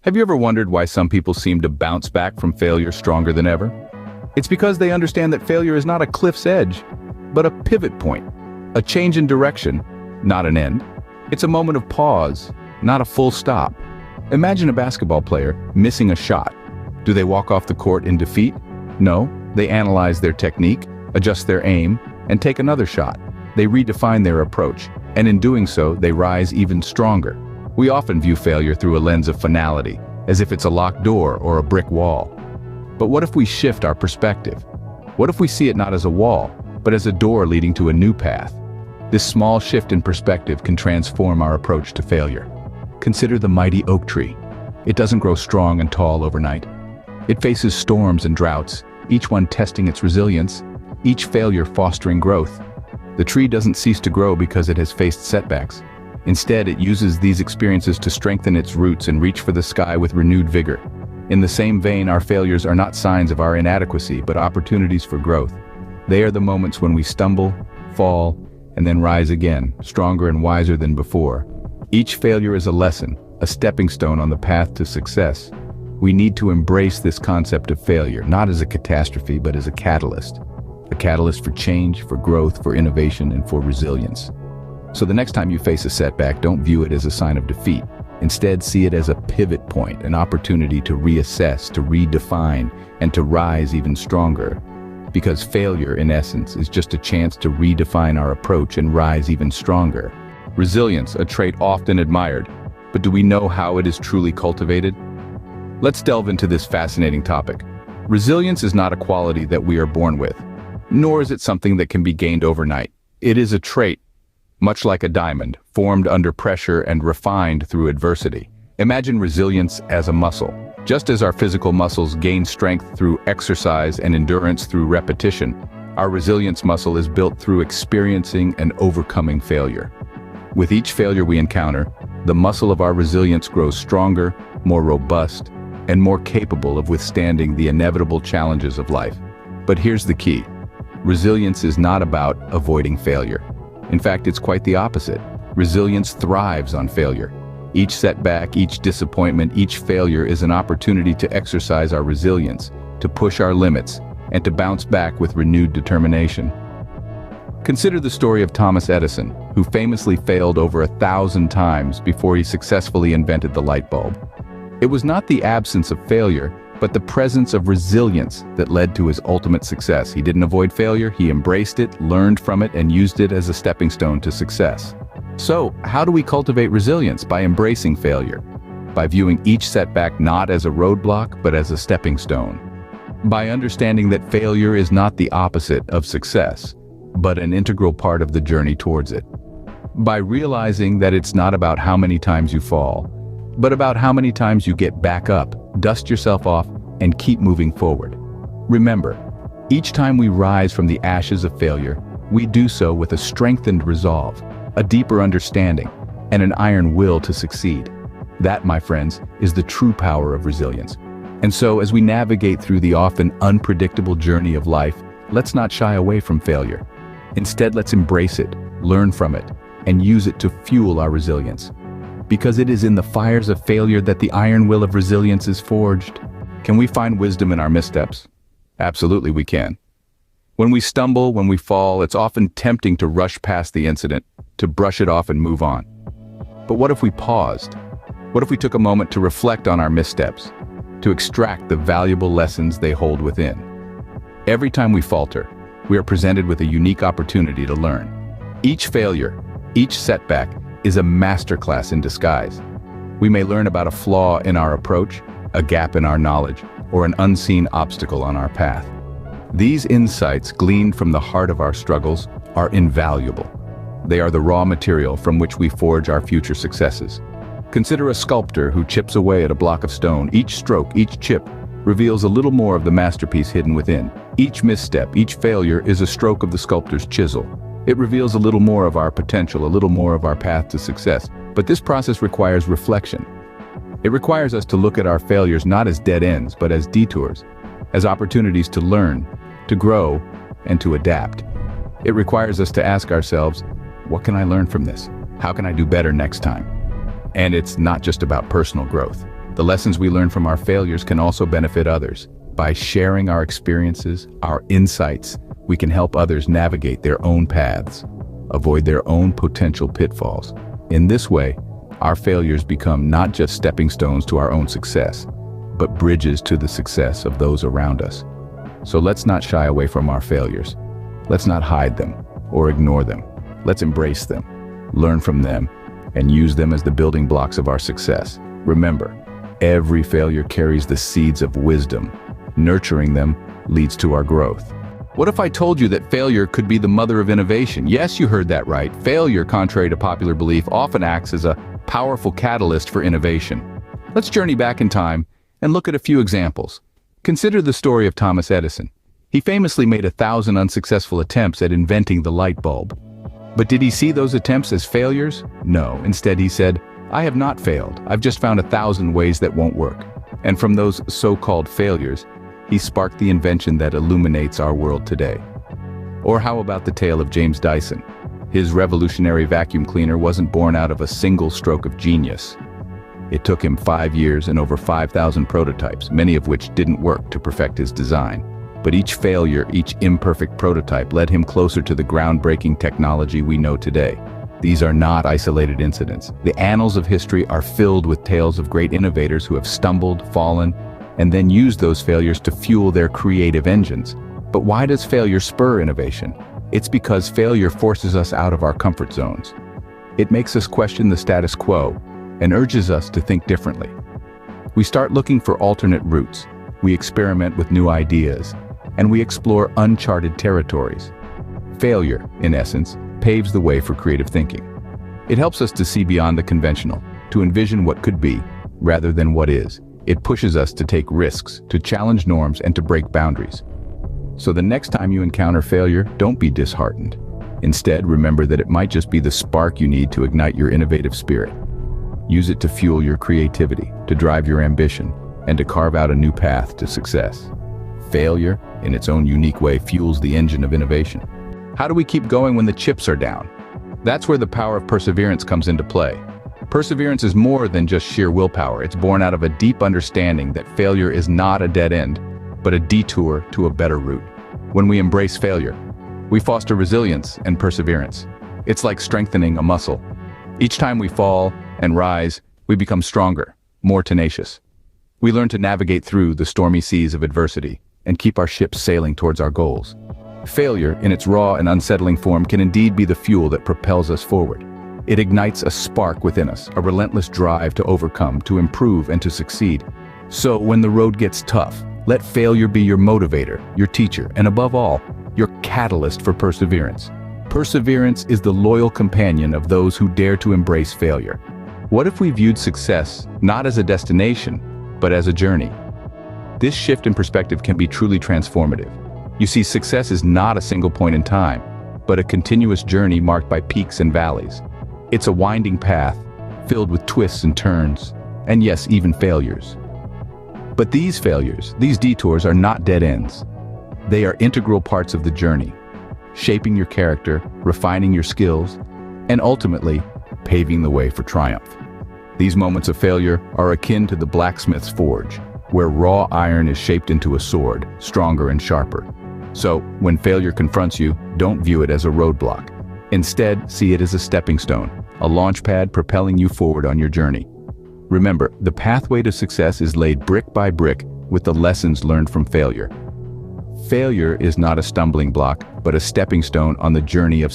Have you ever wondered why some people seem to bounce back from failure stronger than ever? It's because they understand that failure is not a cliff's edge, but a pivot point, a change in direction, not an end. It's a moment of pause, not a full stop. Imagine a basketball player missing a shot. Do they walk off the court in defeat? No, they analyze their technique, adjust their aim, and take another shot. They redefine their approach, and in doing so, they rise even stronger. We often view failure through a lens of finality, as if it's a locked door or a brick wall. But what if we shift our perspective? What if we see it not as a wall, but as a door leading to a new path? This small shift in perspective can transform our approach to failure. Consider the mighty oak tree. It doesn't grow strong and tall overnight. It faces storms and droughts, each one testing its resilience, each failure fostering growth. The tree doesn't cease to grow because it has faced setbacks. Instead, it uses these experiences to strengthen its roots and reach for the sky with renewed vigor. In the same vein, our failures are not signs of our inadequacy, but opportunities for growth. They are the moments when we stumble, fall, and then rise again, stronger and wiser than before. Each failure is a lesson, a stepping stone on the path to success. We need to embrace this concept of failure, not as a catastrophe, but as a catalyst. A catalyst for change, for growth, for innovation, and for resilience. So the next time you face a setback, don't view it as a sign of defeat. Instead, see it as a pivot point, an opportunity to reassess, to redefine, and to rise even stronger. Because failure, in essence, is just a chance to redefine our approach and rise even stronger. Resilience, a trait often admired, but do we know how it is truly cultivated? Let's delve into this fascinating topic. Resilience is not a quality that we are born with, nor is it something that can be gained overnight. It is a trait, much like a diamond, formed under pressure and refined through adversity. Imagine resilience as a muscle. Just as our physical muscles gain strength through exercise and endurance through repetition, our resilience muscle is built through experiencing and overcoming failure. With each failure we encounter, the muscle of our resilience grows stronger, more robust, and more capable of withstanding the inevitable challenges of life. But here's the key. Resilience is not about avoiding failure. In fact, it's quite the opposite. Resilience thrives on failure. Each setback, each disappointment, each failure is an opportunity to exercise our resilience, to push our limits, and to bounce back with renewed determination. Consider the story of Thomas Edison, who famously failed over 1,000 times before he successfully invented the light bulb. It was not the absence of failure, but the presence of resilience that led to his ultimate success. He didn't avoid failure, he embraced it, learned from it, and used it as a stepping stone to success. So, how do we cultivate resilience? By embracing failure, by viewing each setback not as a roadblock, but as a stepping stone. By understanding that failure is not the opposite of success, but an integral part of the journey towards it. By realizing that it's not about how many times you fall, but about how many times you get back up, dust yourself off, and keep moving forward. Remember, each time we rise from the ashes of failure, we do so with a strengthened resolve, a deeper understanding, and an iron will to succeed. That, my friends, is the true power of resilience. And so, as we navigate through the often unpredictable journey of life, let's not shy away from failure. Instead, let's embrace it, learn from it, and use it to fuel our resilience. Because it is in the fires of failure that the iron will of resilience is forged. Can we find wisdom in our missteps? Absolutely we can. When we stumble, when we fall, it's often tempting to rush past the incident, to brush it off and move on. But what if we paused? What if we took a moment to reflect on our missteps, to extract the valuable lessons they hold within? Every time we falter, we are presented with a unique opportunity to learn. Each failure, each setback, is a masterclass in disguise. We may learn about a flaw in our approach, a gap in our knowledge, or an unseen obstacle on our path. These insights, gleaned from the heart of our struggles, are invaluable. They are the raw material from which we forge our future successes. Consider a sculptor who chips away at a block of stone. Each stroke, each chip, reveals a little more of the masterpiece hidden within. Each misstep, each failure is a stroke of the sculptor's chisel. It reveals a little more of our potential, a little more of our path to success. But this process requires reflection. It requires us to look at our failures not as dead ends, but as detours, as opportunities to learn, to grow, and to adapt. It requires us to ask ourselves, what can I learn from this? How can I do better next time? And it's not just about personal growth. The lessons we learn from our failures can also benefit others. By sharing our experiences, our insights, we can help others navigate their own paths, avoid their own potential pitfalls. In this way, our failures become not just stepping stones to our own success, but bridges to the success of those around us. So let's not shy away from our failures. Let's not hide them or ignore them. Let's embrace them, learn from them, and use them as the building blocks of our success. Remember, every failure carries the seeds of wisdom. Nurturing them leads to our growth. What if I told you that failure could be the mother of innovation? Yes, you heard that right. Failure, contrary to popular belief, often acts as a powerful catalyst for innovation. Let's journey back in time and look at a few examples. Consider the story of Thomas Edison. He famously made 1,000 unsuccessful attempts at inventing the light bulb. But did he see those attempts as failures? No. Instead, he said, "I have not failed. I've just found 1,000 ways that won't work." And from those so-called failures, he sparked the invention that illuminates our world today. Or how about the tale of James Dyson? His revolutionary vacuum cleaner wasn't born out of a single stroke of genius. It took him 5 years and over 5,000 prototypes, many of which didn't work, to perfect his design. But each failure, each imperfect prototype led him closer to the groundbreaking technology we know today. These are not isolated incidents. The annals of history are filled with tales of great innovators who have stumbled, fallen, and then used those failures to fuel their creative engines. But why does failure spur innovation? It's because failure forces us out of our comfort zones. It makes us question the status quo and urges us to think differently. We start looking for alternate routes. We experiment with new ideas, and we explore uncharted territories. Failure, in essence, paves the way for creative thinking. It helps us to see beyond the conventional, to envision what could be, rather than what is. It pushes us to take risks, to challenge norms, and to break boundaries. So the next time you encounter failure, don't be disheartened. Instead, remember that it might just be the spark you need to ignite your innovative spirit. Use it to fuel your creativity, to drive your ambition, and to carve out a new path to success. Failure, in its own unique way, fuels the engine of innovation. How do we keep going when the chips are down? That's where the power of perseverance comes into play. Perseverance is more than just sheer willpower. It's born out of a deep understanding that failure is not a dead end, but a detour to a better route. When we embrace failure, we foster resilience and perseverance. It's like strengthening a muscle. Each time we fall and rise, we become stronger, more tenacious. We learn to navigate through the stormy seas of adversity and keep our ships sailing towards our goals. Failure, in its raw and unsettling form, can indeed be the fuel that propels us forward. It ignites a spark within us, a relentless drive to overcome, to improve, and to succeed. So when the road gets tough, let failure be your motivator, your teacher, and above all, your catalyst for perseverance. Perseverance is the loyal companion of those who dare to embrace failure. What if we viewed success not as a destination, but as a journey? This shift in perspective can be truly transformative. You see, success is not a single point in time, but a continuous journey marked by peaks and valleys. It's a winding path, filled with twists and turns, and yes, even failures. But these failures, these detours, are not dead ends. They are integral parts of the journey, shaping your character, refining your skills, and ultimately, paving the way for triumph. These moments of failure are akin to the blacksmith's forge, where raw iron is shaped into a sword, stronger and sharper. So, when failure confronts you, don't view it as a roadblock. Instead, see it as a stepping stone, a launch pad propelling you forward on your journey. Remember, the pathway to success is laid brick by brick with the lessons learned from failure. Failure is not a stumbling block, but a stepping stone on the journey of